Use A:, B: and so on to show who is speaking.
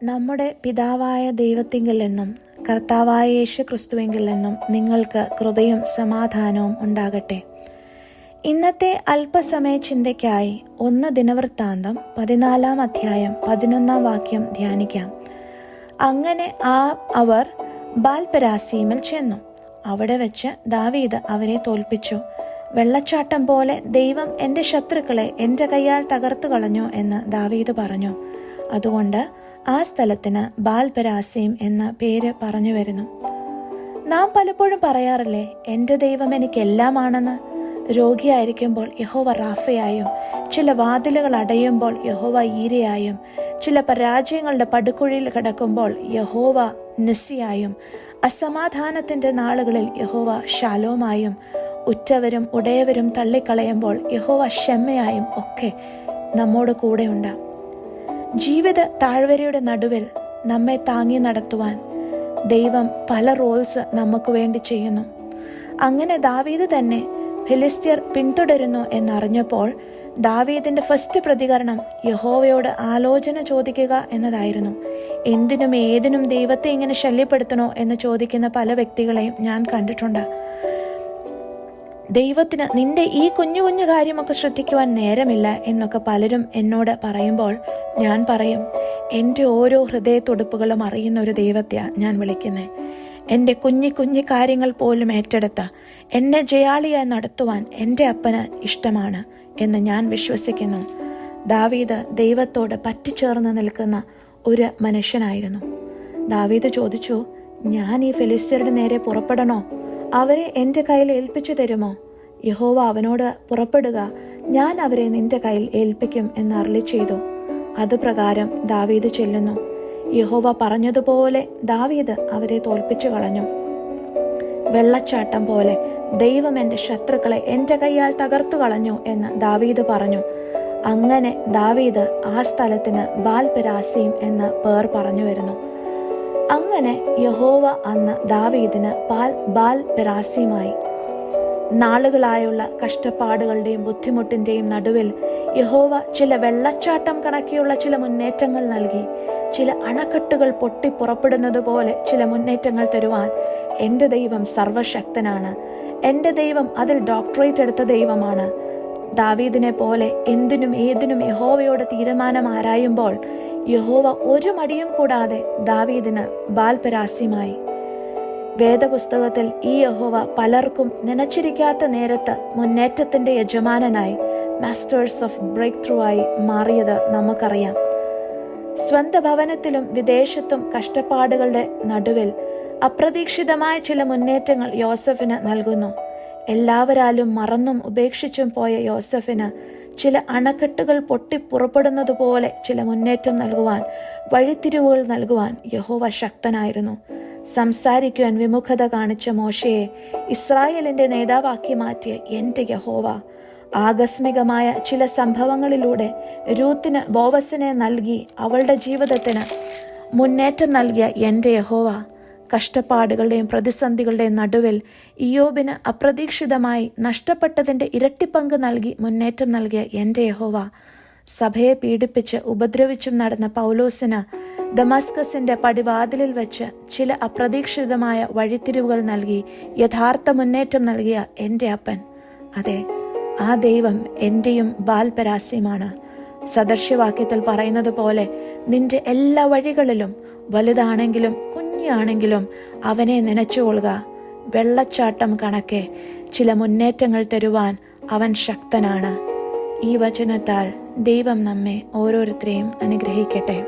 A: നമ്മുടെ പിതാവായ ദൈവത്തിങ്കിൽ നിന്നും കർത്താവായ യേശു ക്രിസ്തുവിങ്കിൽ നിന്നും നിങ്ങൾക്ക് കൃപയും സമാധാനവും ഉണ്ടാകട്ടെ. ഇന്നത്തെ അല്പസമയ ചിന്തയ്ക്കായി 1 ദിനവൃത്താന്തം 14-ാം അധ്യായം 11-ാം വാക്യം ധ്യാനിക്കാം. അങ്ങനെ അവർ ബാൽപെരാസീമിൽ ചെന്നു. അവിടെ വെച്ച് ദാവീദ് അവരെ തോൽപ്പിച്ചു. വെള്ളച്ചാട്ടം പോലെ ദൈവം എൻ്റെ ശത്രുക്കളെ എൻ്റെ കയ്യാൽ തകർത്തു കളഞ്ഞു എന്ന് ദാവീദ് പറഞ്ഞു. അതുകൊണ്ട് ആ സ്ഥലത്തിന് ബാൽപെരാസീം എന്ന പേര് പറഞ്ഞു വരുന്നു. നാം പലപ്പോഴും പറയാറില്ലേ, എൻ്റെ ദൈവം എനിക്കെല്ലാമാണെന്ന്. രോഗിയായിരിക്കുമ്പോൾ യഹോവ റാഫയായും, ചില വാതിലുകൾ അടയുമ്പോൾ യഹോവ ഈരയായും, ചില പരാജയങ്ങളുടെ പടുകുഴിയിൽ കിടക്കുമ്പോൾ യഹോവ നിസ്സിയായും, അസമാധാനത്തിൻ്റെ നാളുകളിൽ യഹോവ ഷാലോമായും, ഉറ്റവരും ഉടയവരും തള്ളിക്കളയുമ്പോൾ യഹോവ ക്ഷമയായും ഒക്കെ നമ്മോട് കൂടെയുണ്ട്. ജീവിത താഴ്വരയുടെ നടുവിൽ നമ്മെ താങ്ങി നടത്തുവാൻ ദൈവം പല റോൾസ് നമുക്ക് വേണ്ടി ചെയ്യുന്നു. അങ്ങനെ ദാവീദ് തന്നെ ഫിലിസ്ത്യർ പിന്തുടരുന്നു എന്നറിഞ്ഞപ്പോൾ ദാവീദിന്റെ ഫസ്റ്റ് പ്രതികരണം യഹോവയോട് ആലോചന ചോദിക്കുക എന്നതായിരുന്നു. എന്തിനും ഏതിനും ദൈവത്തെ ഇങ്ങനെ ശല്യപ്പെടുത്തണോ എന്ന് ചോദിക്കുന്ന പല വ്യക്തികളെയും ഞാൻ കണ്ടിട്ടുണ്ട്. ദൈവത്തിന് നിന്റെ ഈ കുഞ്ഞു കുഞ്ഞു കാര്യമൊക്കെ ശ്രദ്ധിക്കുവാൻ നേരമില്ല എന്നൊക്കെ പലരും എന്നോട് പറയുമ്പോൾ ഞാൻ പറയും, എൻ്റെ ഓരോ ഹൃദയത്തുടുപ്പുകളും അറിയുന്ന ഒരു ദൈവത്തെയാണ് ഞാൻ വിളിക്കുന്നത്. എൻ്റെ കുഞ്ഞു കാര്യങ്ങൾ പോലും ഏറ്റെടുത്ത എന്നെ ജയാളിയായി നടത്തുവാൻ എൻ്റെ അപ്പന് ഇഷ്ടമാണ് എന്ന് ഞാൻ വിശ്വസിക്കുന്നു. ദാവീദ് ദൈവത്തോട് പറ്റിച്ചേർന്ന് നിൽക്കുന്ന ഒരു മനുഷ്യനായിരുന്നു. ദാവീദ് ചോദിച്ചു, ഞാൻ ഈ ഫിലിസ്ത്യരുടെ നേരെ പുറപ്പെടണോ? അവരെ എൻ്റെ കയ്യിൽ ഏൽപ്പിച്ചു തരുമോ? യഹോവ അവനോട്, പുറപ്പെടുക, ഞാൻ അവരെ നിന്റെ കയ്യിൽ ഏൽപ്പിക്കും എന്ന് അരുളി ചെയ്തു. അതുപ്രകാരം ദാവീദ് ചെല്ലുന്നു. യഹോവ പറഞ്ഞതുപോലെ ദാവീദ് അവരെ തോൽപ്പിച്ചു കളഞ്ഞു. വെള്ളച്ചാട്ടം പോലെ ദൈവം എൻ്റെ ശത്രുക്കളെ എൻ്റെ കയ്യാൽ തകർത്തു കളഞ്ഞു എന്ന് ദാവീദ് പറഞ്ഞു. അങ്ങനെ ദാവീദ് ആ സ്ഥലത്തിന് ബാൽപെരാസീം എന്ന് പേർ പറഞ്ഞു വരുന്നു. അങ്ങനെ യഹോവ അന്ന് ദാവീദിന് ബാൽപെരാസീമായി. നാളുകളായുള്ള കഷ്ടപ്പാടുകളുടെയും ബുദ്ധിമുട്ടിൻ്റെയും നടുവിൽ യഹോവ ചില വെള്ളച്ചാട്ടം കണക്കിയുള്ള ചില മുന്നേറ്റങ്ങൾ നൽകി. ചില അണക്കെട്ടുകൾ പൊട്ടി പുറപ്പെടുന്നത് പോലെ ചില മുന്നേറ്റങ്ങൾ തരുവാൻ എൻ്റെ ദൈവം സർവശക്തനാണ്. എൻ്റെ ദൈവം അതിൽ ഡോക്ടറേറ്റ് എടുത്ത ദൈവമാണ്. ദാവീദിനെ പോലെ എന്തിനും ഏതിനും യഹോവയോട് തീരുമാനം ആരായുമ്പോൾ യഹോവ ഒരു മടിയും കൂടാതെ ദാവീദിന് ബാൽപെരാസീമായി. വേദപുസ്തകത്തിൽ ഈ യഹോവ പലർക്കും നനച്ചിരിക്കാത്ത നേരത്ത് മുന്നേറ്റത്തിന്റെ യജമാനനായി, മാസ്റ്റേഴ്സ് ഓഫ് ബ്രേക്ക് ത്രൂ ആയി മാറിയത് നമുക്കറിയാം. സ്വന്തം ഭവനത്തിലും വിദേശത്തും കഷ്ടപ്പാടുകളുടെ നടുവിൽ അപ്രതീക്ഷിതമായ ചില മുന്നേറ്റങ്ങൾ യോസഫിന് നൽകുന്നു. എല്ലാവരാലും മറന്നും ഉപേക്ഷിച്ചും പോയ യോസഫിന് ചില അണക്കെട്ടുകൾ പൊട്ടി പുറപ്പെടുന്നത് പോലെ ചില മുന്നേറ്റം നൽകുവാൻ, വഴിത്തിരിവുകൾ നൽകുവാൻ യഹോവ ശക്തനായിരുന്നു. സംസാരിക്കുവാൻ വിമുഖത കാണിച്ച മോശയെ ഇസ്രായേലിന്റെ നേതാവാക്കി മാറ്റിയ എൻ്റെ യഹോവ, ആകസ്മികമായ ചില സംഭവങ്ങളിലൂടെ രൂത്തിന് ബോവസിനെ നൽകി അവളുടെ ജീവിതത്തിന് മുന്നേറ്റം നൽകിയ എൻ്റെ യഹോവ, കഷ്ടപ്പാടുകളുടെയും പ്രതിസന്ധികളുടെയും നടുവിൽ ഇയ്യോബിന് അപ്രതീക്ഷിതമായി നഷ്ടപ്പെട്ടതിൻ്റെ ഇരട്ടിപ്പങ്ക് നൽകി മുന്നേറ്റം നൽകിയ എൻ്റെ യഹോവ, സഭയെ പീഡിപ്പിച്ച് ഉപദ്രവിച്ചും നടന്ന പൗലോസിന് ദമസ്കസിന്റെ പടിവാതിലിൽ വെച്ച് ചില അപ്രതീക്ഷിതമായ വഴിത്തിരിവുകൾ നൽകി യഥാർത്ഥ മുന്നേറ്റം നൽകിയ എൻ്റെ അപ്പൻ, അതെ, ആ ദൈവം എൻ്റെയും ബാൽപെരാസീമാണ്. സദൃശ്യവാക്യത്തിൽ പറയുന്നത് പോലെ നിന്റെ എല്ലാ വഴികളിലും, വലുതാണെങ്കിലും കുഞ്ഞാണെങ്കിലും, അവനെ നനച്ചുകൊള്ളുക. വെള്ളച്ചാട്ടം കണക്കെ ചില മുന്നേറ്റങ്ങൾ തരുവാൻ അവൻ ശക്തനാണ്. ഈ വചനത്താൽ ദൈവം നമ്മെ ഓരോരുത്തരെയും അനുഗ്രഹിക്കട്ടെ.